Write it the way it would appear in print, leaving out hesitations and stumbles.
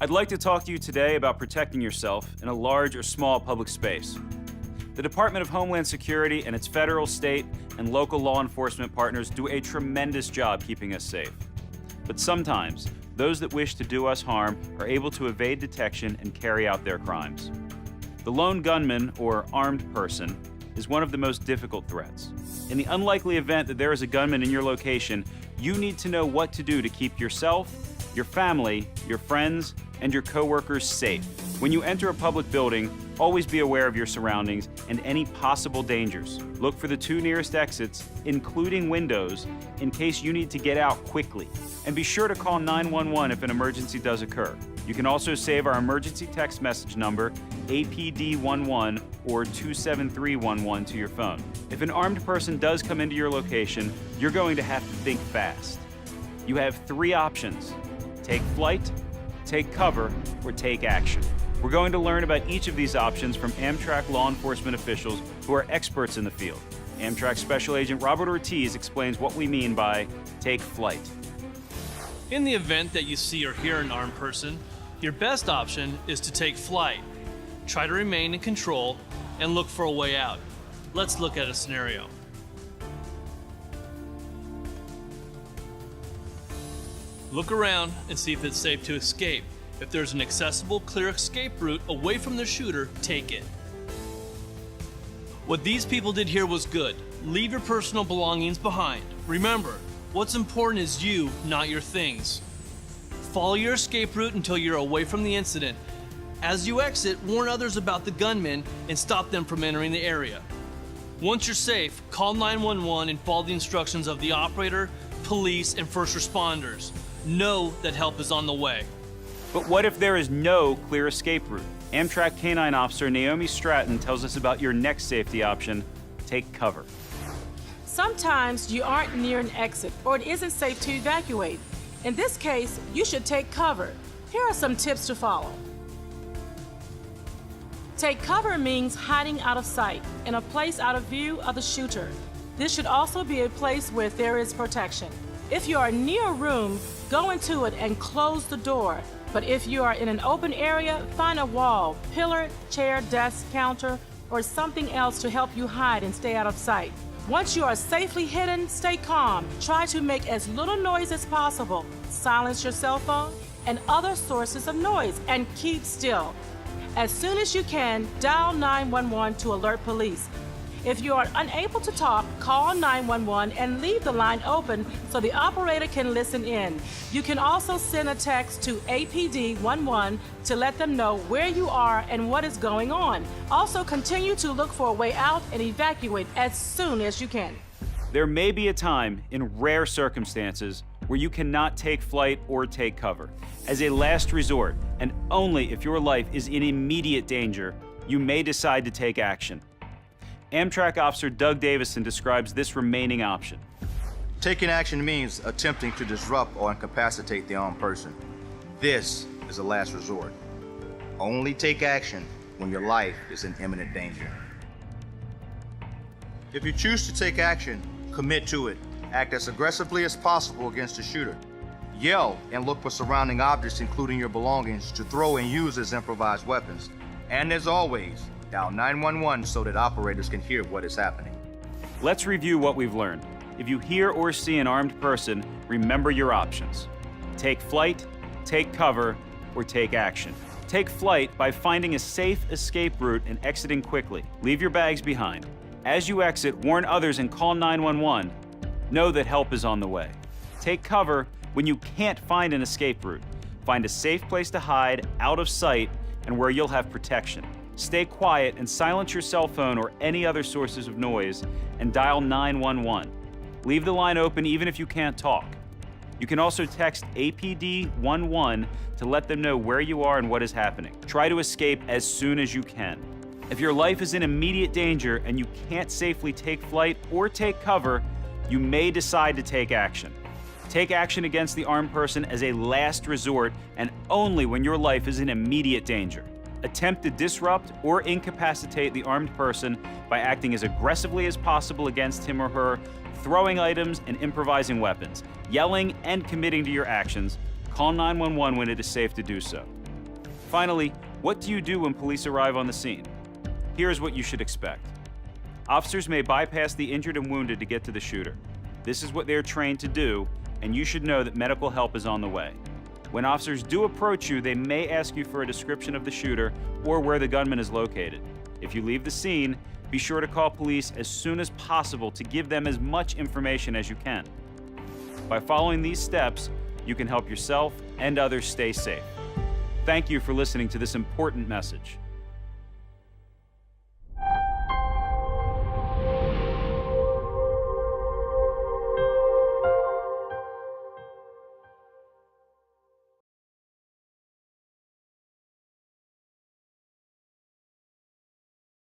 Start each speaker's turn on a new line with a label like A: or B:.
A: I'd like to talk to you today about protecting yourself in a large or small public space. The Department of Homeland Security and its federal, state, and local law enforcement partners do a tremendous job keeping us safe. But sometimes, those that wish to do us harm are able to evade detection and carry out their crimes. The lone gunman, or armed person, is one of the most difficult threats. In the unlikely event that there is a gunman in your location, you need to know what to do to keep yourself, your family, your friends, and your coworkers safe. When you enter a public building, always be aware of your surroundings and any possible dangers. Look for the 2 nearest exits, including windows, in case you need to get out quickly. And be sure to call 911 if an emergency does occur. You can also save our emergency text message number, APD11 or 27311, to your phone. If an armed person does come into your location, you're going to have to think fast. You have 3 options: take flight, take cover, or take action. We're going to learn about each of these options from Amtrak law enforcement officials who are experts in the field. Amtrak Special Agent Robert Ortiz explains what we mean by take flight.
B: In the event that you see or hear an armed person, your best option is to take flight. Try to remain in control and look for a way out. Let's look at a scenario. Look around and see if it's safe to escape. If there's an accessible, clear escape route away from the shooter, take it. What these people did here was good. Leave your personal belongings behind. Remember, what's important is you, not your things. Follow your escape route until you're away from the incident. As you exit, warn others about the gunman and stop them from entering the area. Once you're safe, call 911 and follow the instructions of the operator, police, and first responders. Know that help is on the way.
A: But what if there is no clear escape route? Amtrak Canine Officer Naomi Stratton tells us about your next safety option: take cover.
C: Sometimes you aren't near an exit or it isn't safe to evacuate. In this case, you should take cover. Here are some tips to follow. Take cover means hiding out of sight, in a place out of view of the shooter. This should also be a place where there is protection. If you are near a room, go into it and close the door. But if you are in an open area, find a wall, pillar, chair, desk, counter, or something else to help you hide and stay out of sight. Once you are safely hidden, stay calm. Try to make as little noise as possible. Silence your cell phone and other sources of noise, and keep still. As soon as you can, dial 911 to alert police. If you are unable to talk, call 911 and leave the line open so the operator can listen in. You can also send a text to APD11 to let them know where you are and what is going on. Also, continue to look for a way out and evacuate as soon as you can.
A: There may be a time, in rare circumstances, where you cannot take flight or take cover. As a last resort, and only if your life is in immediate danger, you may decide to take action. Amtrak Officer Doug Davison describes this remaining option.
D: Taking action means attempting to disrupt or incapacitate the armed person. This is a last resort. Only take action when your life is in imminent danger. If you choose to take action, commit to it. Act as aggressively as possible against the shooter. Yell and look for surrounding objects, including your belongings, to throw and use as improvised weapons. And as always, dial 911 so that operators can hear what is happening.
A: Let's review what we've learned. If you hear or see an armed person, remember your options. Take flight, take cover, or take action. Take flight by finding a safe escape route and exiting quickly. Leave your bags behind. As you exit, warn others and call 911. Know that help is on the way. Take cover when you can't find an escape route. Find a safe place to hide, out of sight, and where you'll have protection. Stay quiet and silence your cell phone or any other sources of noise, and dial 911. Leave the line open even if you can't talk. You can also text APD11 to let them know where you are and what is happening. Try to escape as soon as you can. If your life is in immediate danger and you can't safely take flight or take cover, you may decide to take action. Take action against the armed person as a last resort and only when your life is in immediate danger. Attempt to disrupt or incapacitate the armed person by acting as aggressively as possible against him or her, throwing items and improvising weapons, yelling and committing to your actions. Call 911 when it is safe to do so. Finally, what do you do when police arrive on the scene? Here's what you should expect. Officers may bypass the injured and wounded to get to the shooter. This is what they're trained to do, and you should know that medical help is on the way. When officers do approach you, they may ask you for a description of the shooter or where the gunman is located. If you leave the scene, be sure to call police as soon as possible to give them as much information as you can. By following these steps, you can help yourself and others stay safe. Thank you for listening to this important message.